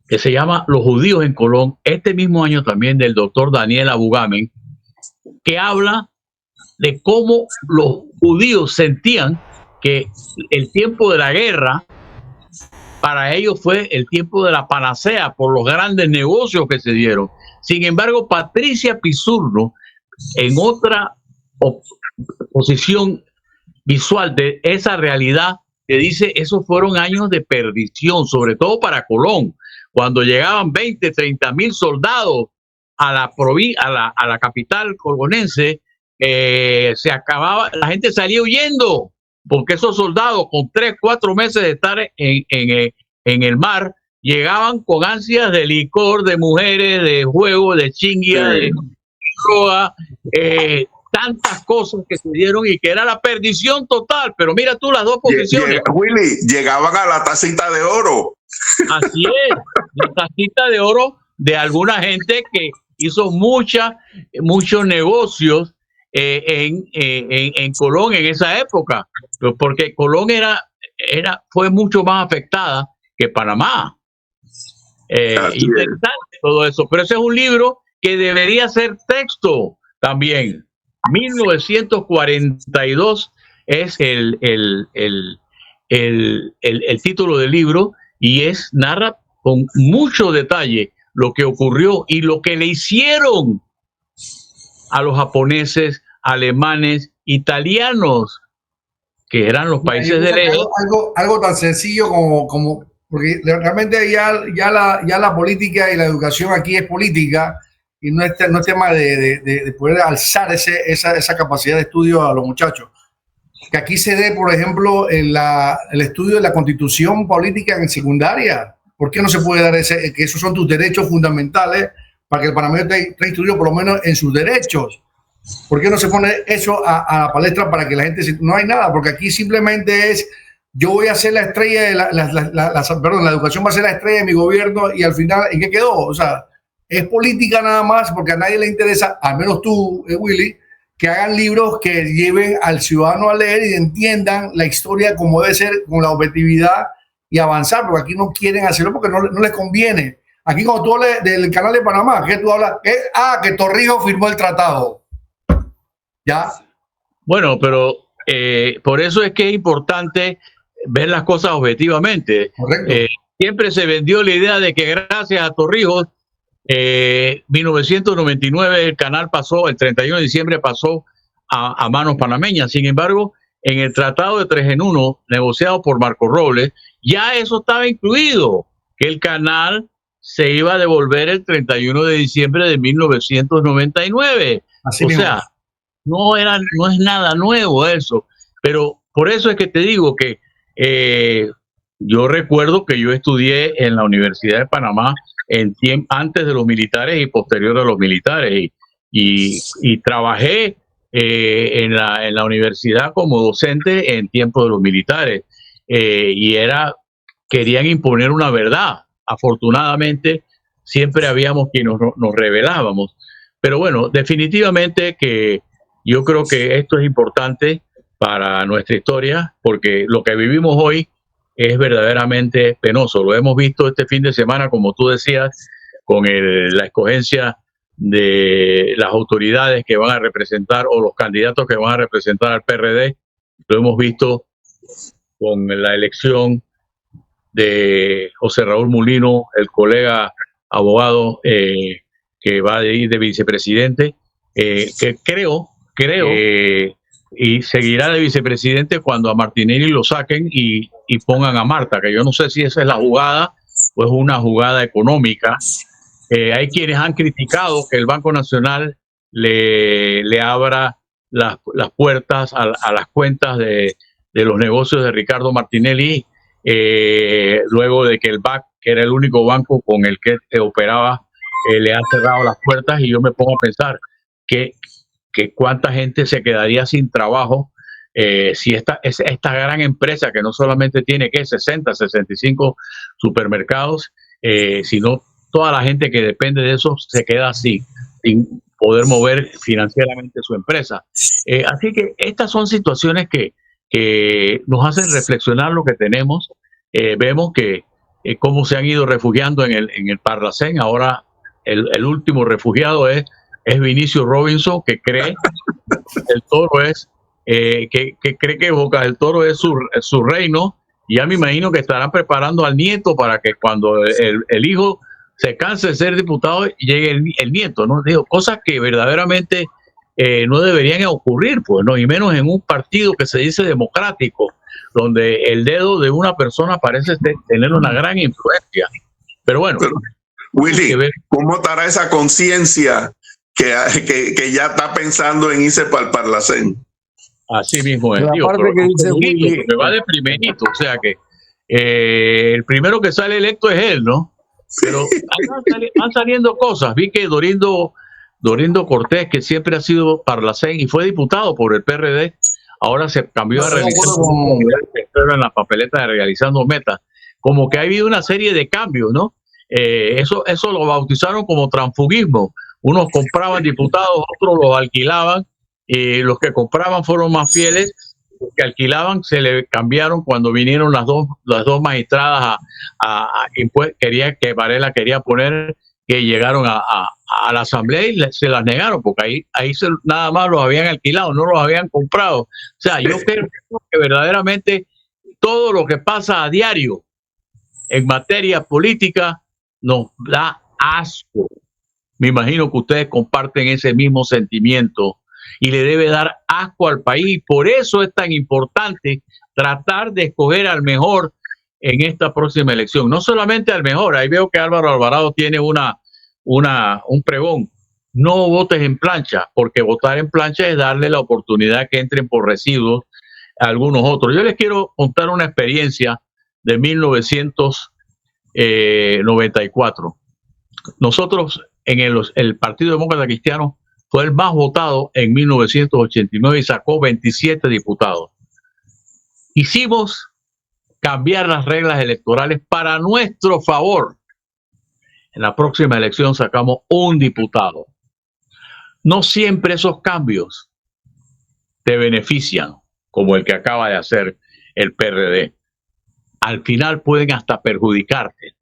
que se llama Los judíos en Colón, este mismo año también, del doctor Daniel Abugamen, que habla de cómo los judíos sentían que el tiempo de la guerra para ellos fue el tiempo de la panacea por los grandes negocios que se dieron. Sin embargo, Patricia Pizurno, en otra posición visual de esa realidad, te dice esos fueron años de perdición, sobre todo para Colón, cuando llegaban 20, 30 mil soldados a la capital colonense, se acababa, la gente salía huyendo, porque esos soldados con 3, 4 meses de estar en el mar, llegaban con ansias de licor, de mujeres, de juego, de chinguia, de droga, tantas cosas que se dieron y que era la perdición total. Pero mira tú las dos posiciones. Willy, llegaban a la tacita de oro. Así es, la tacita de oro de alguna gente que hizo muchos negocios en Colón en esa época, porque Colón fue mucho más afectada que Panamá. Interesante todo eso, pero ese es un libro que debería ser texto también. 1942 es el título del libro y narra con mucho detalle lo que ocurrió y lo que le hicieron a los japoneses, alemanes, italianos, que eran los países del eje. Algo tan sencillo como porque realmente ya la política y la educación aquí es política y no es tema de poder alzar esa capacidad de estudio a los muchachos. Que aquí se dé, por ejemplo, el estudio de la constitución política en secundaria. ¿Por qué no se puede dar que esos son tus derechos fundamentales para que el panameño esté instruido por lo menos en sus derechos? ¿Por qué no se pone eso a la palestra para que la gente... No hay nada, porque aquí simplemente es, yo voy a ser la estrella de la educación va a ser la estrella de mi gobierno, y al final, ¿en qué quedó? O sea, es política nada más, porque a nadie le interesa, al menos tú, Willy, que hagan libros que lleven al ciudadano a leer y entiendan la historia como debe ser, con la objetividad, y avanzar, porque aquí no quieren hacerlo porque no les conviene. Aquí cuando tú hablas del canal de Panamá, ¿qué tú hablas? Que Torrijos firmó el tratado. ¿Ya? Bueno, pero por eso es que es importante ver las cosas objetivamente. Siempre se vendió la idea de que gracias a Torrijos, 1999 el canal pasó, el 31 de diciembre pasó a manos panameñas. Sin embargo, en el tratado de 3 en 1, negociado por Marco Robles, ya eso estaba incluido, que el canal se iba a devolver el 31 de diciembre de 1999. Así o mismo. Sea, no es nada nuevo eso. Pero por eso es que te digo que yo recuerdo que yo estudié en la Universidad de Panamá antes de los militares y posterior a los militares, y trabajé en la universidad como docente en tiempo de los militares, querían imponer una verdad. Afortunadamente siempre habíamos quienes nos rebelábamos, pero bueno, definitivamente que yo creo que esto es importante para nuestra historia, porque lo que vivimos hoy es verdaderamente penoso. Lo hemos visto este fin de semana, como tú decías, con la escogencia de las autoridades que van a representar, o los candidatos que van a representar al PRD. Lo hemos visto con la elección de José Raúl Mulino, el colega abogado que va a ir de vicepresidente, que creo y seguirá de vicepresidente cuando a Martinelli lo saquen y pongan a Marta, que yo no sé si esa es la jugada o es una jugada económica. Hay quienes han criticado que el Banco Nacional le abra las puertas a las cuentas de los negocios de Ricardo Martinelli, luego de que el BAC, que era el único banco con el que operaba, le ha cerrado las puertas. Y yo me pongo a pensar que cuánta gente se quedaría sin trabajo si esta gran empresa, que no solamente tiene 60, 65 supermercados, sino toda la gente que depende de eso se queda así, sin poder mover financieramente su empresa. Así que estas son situaciones que nos hacen reflexionar lo que tenemos. Vemos que cómo se han ido refugiando en el Parlacén. Ahora el último refugiado es Vinicio Robinson, que cree que el Toro es que cree que Boca del Toro es su reino. Y ya me imagino que estarán preparando al nieto para que cuando el hijo se canse de ser diputado llegue el nieto, ¿no? Digo, cosas que verdaderamente no deberían ocurrir, pues, ¿no? Y menos en un partido que se dice democrático, donde el dedo de una persona parece tener una gran influencia. Pero bueno, Willy, ¿cómo estará esa conciencia que ya está pensando en irse para el Parlacén? Así mismo es, tío, parte que dice Willy, que va de primerito, o sea que el primero que sale electo es él, ¿no? Pero van saliendo cosas. Vi que Dorindo Cortés, que siempre ha sido Parlacén y fue diputado por el PRD, ahora se cambió a en la papeleta de Realizando Metas. Como que ha habido una serie de cambios, ¿no? Eso lo bautizaron como transfugismo. Unos compraban diputados, otros los alquilaban, y los que compraban fueron más fieles. Los que alquilaban se le cambiaron cuando vinieron las dos magistradas que Varela quería poner, que llegaron a la asamblea, y se las negaron, porque ahí nada más los habían alquilado, no los habían comprado. O sea, yo creo que verdaderamente todo lo que pasa a diario en materia política nos da asco. Me imagino que ustedes comparten ese mismo sentimiento, y le debe dar asco al país. Por eso es tan importante tratar de escoger al mejor en esta próxima elección. No solamente al mejor. Ahí veo que Álvaro Alvarado tiene un pregón: no votes en plancha, porque votar en plancha es darle la oportunidad que entren por residuos a algunos otros. Yo les quiero contar una experiencia de 1994. Nosotros en el Partido Demócrata Cristiano fue el más votado en 1989 y sacó 27 diputados. Hicimos cambiar las reglas electorales para nuestro favor. En la próxima elección sacamos un diputado. No siempre esos cambios te benefician, como el que acaba de hacer el PRD. Al final pueden hasta perjudicarte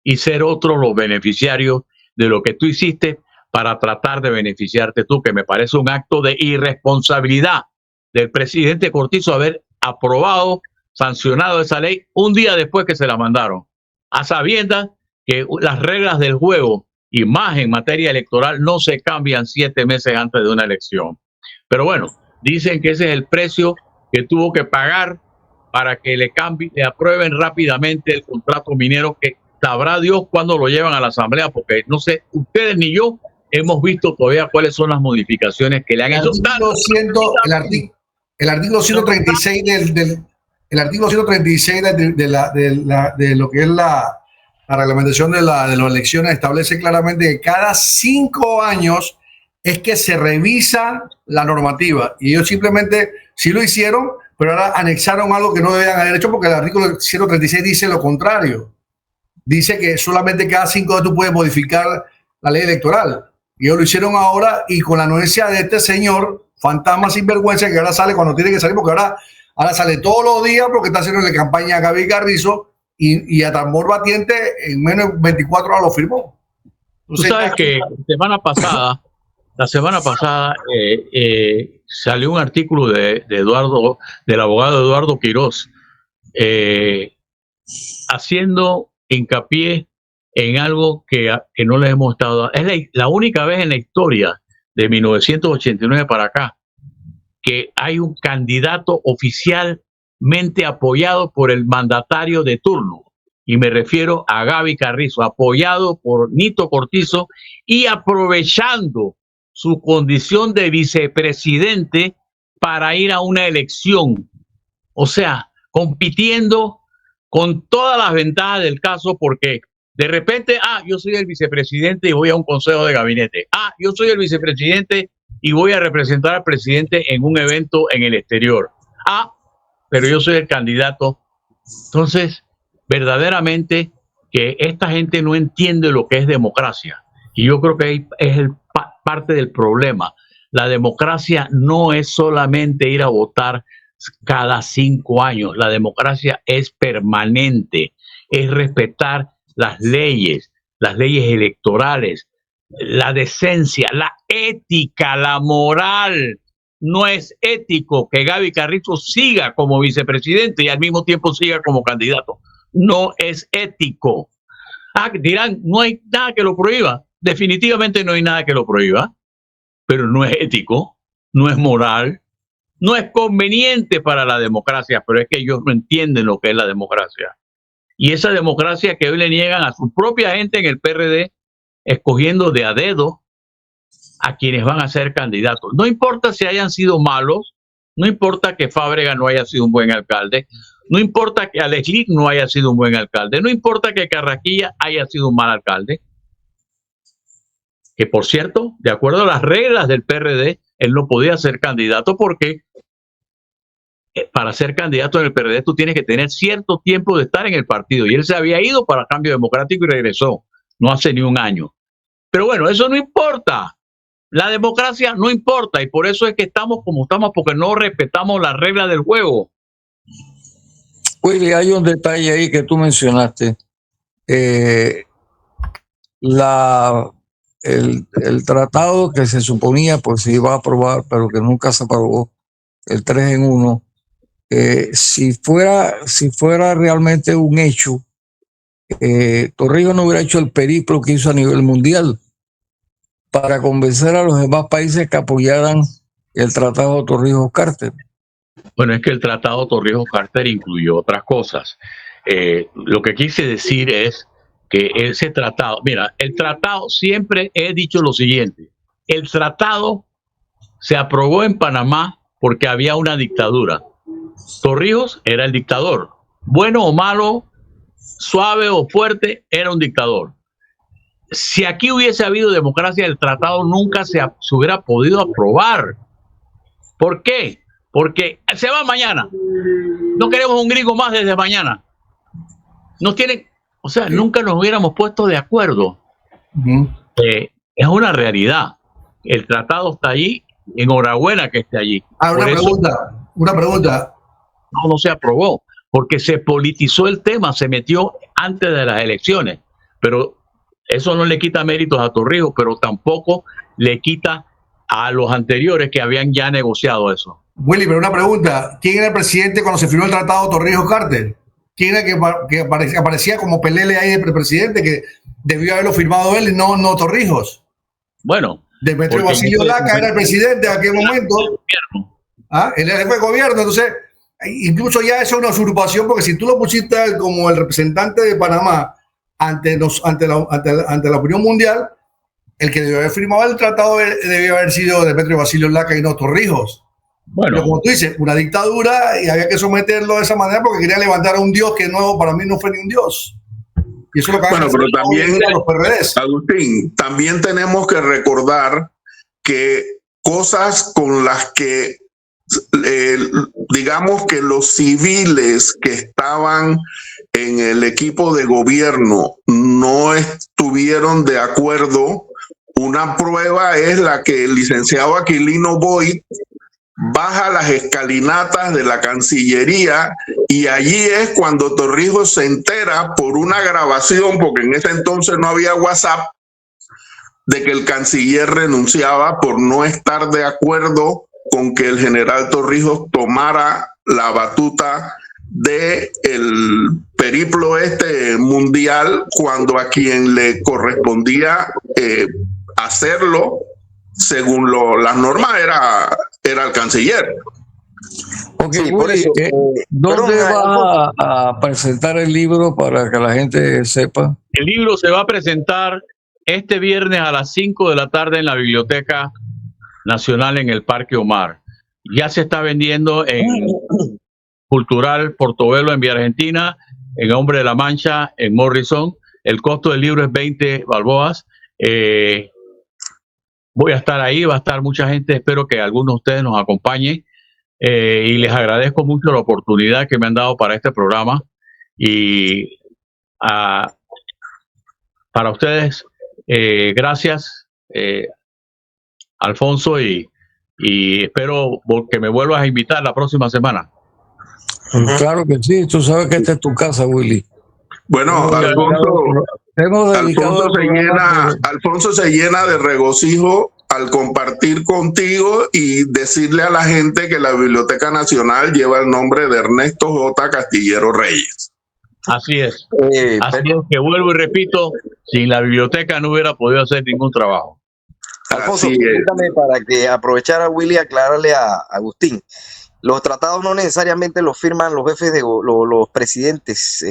y ser otros los beneficiarios de lo que tú hiciste para tratar de beneficiarte tú, que me parece un acto de irresponsabilidad del presidente Cortizo haber aprobado, sancionado esa ley un día después que se la mandaron, a sabiendas que las reglas del juego y más en materia electoral no se cambian 7 meses antes de una elección. Pero bueno, dicen que ese es el precio que tuvo que pagar para que le aprueben rápidamente el contrato minero, que sabrá Dios cuándo lo llevan a la asamblea, porque no sé, ustedes ni yo hemos visto todavía cuáles son las modificaciones que le han hecho. El artículo 136 el artículo 136 de lo que es la reglamentación de las elecciones establece claramente que cada 5 años es que se revisa la normativa, y ellos simplemente sí lo hicieron, pero ahora anexaron algo que no debían haber hecho, porque el artículo 136 dice lo contrario. Dice que solamente cada 5 años tú puedes modificar la ley electoral. Y ellos lo hicieron ahora, y con la anuencia de este señor fantasma sinvergüenza, que ahora sale cuando tiene que salir, porque ahora sale todos los días, porque está haciendo la campaña a Gaby Carrizo, y a tambor batiente en menos de 24 horas lo firmó. Entonces, tú sabes que la semana pasada salió un artículo del abogado Eduardo Quiroz, haciendo hincapié en algo que no le hemos estado. Es la única vez en la historia de 1989 para acá que hay un candidato oficialmente apoyado por el mandatario de turno, y me refiero a Gaby Carrizo, apoyado por Nito Cortizo y aprovechando su condición de vicepresidente para ir a una elección. O sea, compitiendo con todas las ventajas del caso, porque de repente, yo soy el vicepresidente y voy a un consejo de gabinete. Yo soy el vicepresidente y voy a representar al presidente en un evento en el exterior. Pero yo soy el candidato. Entonces, verdaderamente que esta gente no entiende lo que es democracia. Y yo creo que es parte del problema. La democracia no es solamente ir a votar cada 5 años. La democracia es permanente. Es respetar las leyes electorales, la decencia, la ética, la moral. No es ético que Gaby Carrizo siga como vicepresidente y al mismo tiempo siga como candidato. No es ético. Dirán, no hay nada que lo prohíba. Definitivamente no hay nada que lo prohíba, pero no es ético, no es moral, no es conveniente para la democracia, pero es que ellos no entienden lo que es la democracia. Y esa democracia que hoy le niegan a su propia gente en el PRD, escogiendo de a dedo a quienes van a ser candidatos. No importa si hayan sido malos, no importa que Fábrega no haya sido un buen alcalde, no importa que Alexlic no haya sido un buen alcalde, no importa que Carraquilla haya sido un mal alcalde, que por cierto, de acuerdo a las reglas del PRD, él no podía ser candidato porque para ser candidato en el PRD tú tienes que tener cierto tiempo de estar en el partido, y él se había ido para Cambio Democrático y regresó, no hace ni un año. Pero bueno, eso no importa. La democracia no importa, y por eso es que estamos como estamos, porque no respetamos las reglas del juego. Willy, hay un detalle ahí que tú mencionaste. El tratado que se suponía pues se iba a aprobar, pero que nunca se aprobó, el 3 en 1, si fuera realmente un hecho, Torrijos no hubiera hecho el periplo que hizo a nivel mundial para convencer a los demás países que apoyaran el tratado Torrijos-Carter. Bueno, es que el tratado Torrijos-Carter incluyó otras cosas. Lo que quise decir es que ese tratado, mira, el tratado, siempre he dicho lo siguiente: el tratado se aprobó en Panamá porque había una dictadura. Torrijos era el dictador. Bueno o malo, suave o fuerte, era un dictador. si aquí hubiese habido democracia, el tratado nunca se hubiera podido aprobar. ¿Por qué? Porque se va mañana. No queremos un gringo más desde mañana. No tienen, o sea, nunca nos hubiéramos puesto de acuerdo. Es una realidad. El tratado está allí. Enhorabuena que esté allí. Una pregunta. No se aprobó porque se politizó el tema, se metió antes de las elecciones. Pero eso no le quita méritos a Torrijos, pero tampoco le quita a los anteriores que habían ya negociado eso. Willy, pero una pregunta. ¿Quién era el presidente cuando se firmó el tratado Torrijos-Carter? ¿Quién era que aparecía como pelele ahí de presidente, que debió haberlo firmado él y no Torrijos? Bueno. Demetrio Basilio Laca era el presidente en aquel momento. Él era el jefe de gobierno. Entonces, incluso ya eso es una usurpación, porque si tú lo pusiste como el representante de Panamá ante la opinión mundial, el que debió haber firmado el tratado debió haber sido Demetrio Basilio Laca y no Torrijos. Bueno, pero como tú dices, una dictadura, y había que someterlo de esa manera porque quería levantar a un dios que para mí no fue ni un dios. Y eso es lo que pero también, Agustín, también tenemos que recordar que cosas con las que digamos que los civiles que estaban en el equipo de gobierno no estuvieron de acuerdo. Una prueba es la que el licenciado Aquilino Boyd baja las escalinatas de la Cancillería, y allí es cuando Torrijos se entera por una grabación, porque en ese entonces no había WhatsApp, de que el canciller renunciaba por no estar de acuerdo con que el general Torrijos tomara la batuta de el periplo mundial, cuando a quien le correspondía hacerlo según las normas era el canciller. Ok, sí, por eso, ¿dónde vas a presentar el libro para que la gente sepa? El libro se va a presentar este viernes a las 5 de la tarde en la Biblioteca Nacional en el Parque Omar. Ya se está vendiendo en Cultural Portobelo en Vía Argentina, en Hombre de la Mancha en Morrison. El costo del libro es 20 balboas. Voy a estar ahí, va a estar mucha gente, espero que algunos de ustedes nos acompañen, y les agradezco mucho la oportunidad que me han dado para este programa, y para ustedes, gracias, Alfonso, y espero que me vuelvas a invitar la próxima semana. Claro que sí, tú sabes que esta es tu casa, Willy. Bueno, Alfonso se llena de regocijo al compartir contigo y decirle a la gente que la Biblioteca Nacional lleva el nombre de Ernesto J. Castillero Reyes. Así es. Así es que vuelvo y repito, sin la biblioteca no hubiera podido hacer ningún trabajo. Alfonso, permítame para que aprovechar a Willy aclararle a Agustín. Los tratados no necesariamente los firman los jefes de los presidentes,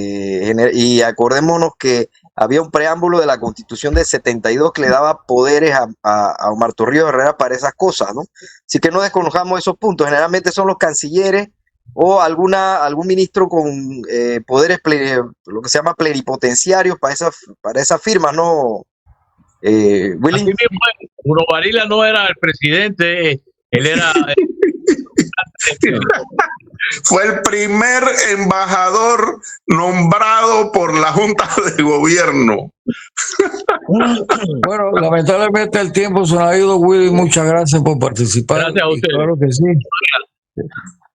y acordémonos que había un preámbulo de la Constitución del 72 que le daba poderes a Omar Torrijos Herrera para esas cosas, ¿no? Así que no desconozcamos esos puntos. Generalmente son los cancilleres o algún ministro con poderes, lo que se llama plenipotenciarios para esas firmas, ¿no? Willy. Bruno Varila no era el presidente, él era... Fue el primer embajador nombrado por la Junta de Gobierno. Bueno, lamentablemente el tiempo se nos ha ido, Willy. Muchas gracias por participar. Gracias a usted. Claro que sí.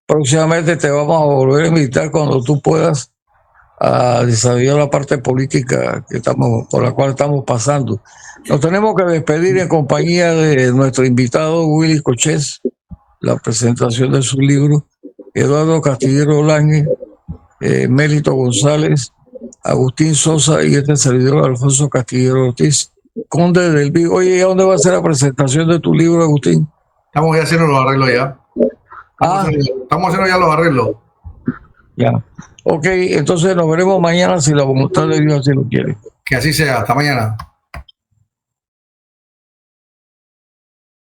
Próximamente te vamos a volver a invitar cuando tú puedas a desarrollar la parte política por la cual estamos pasando. Nos tenemos que despedir en compañía de nuestro invitado Willy Cochés, la presentación de su libro, Eduardo Castillero Lange, Mélito González, Agustín Sosa y este servidor Alfonso Castillero Ortiz, conde del Vigo. Oye, ¿a dónde va a ser la presentación de tu libro, Agustín? Estamos ya haciendo los arreglos ya. Estamos haciendo ya los arreglos. Ya. Ok, entonces nos veremos mañana si la voluntad de Dios así lo quiere. Que así sea. Hasta mañana.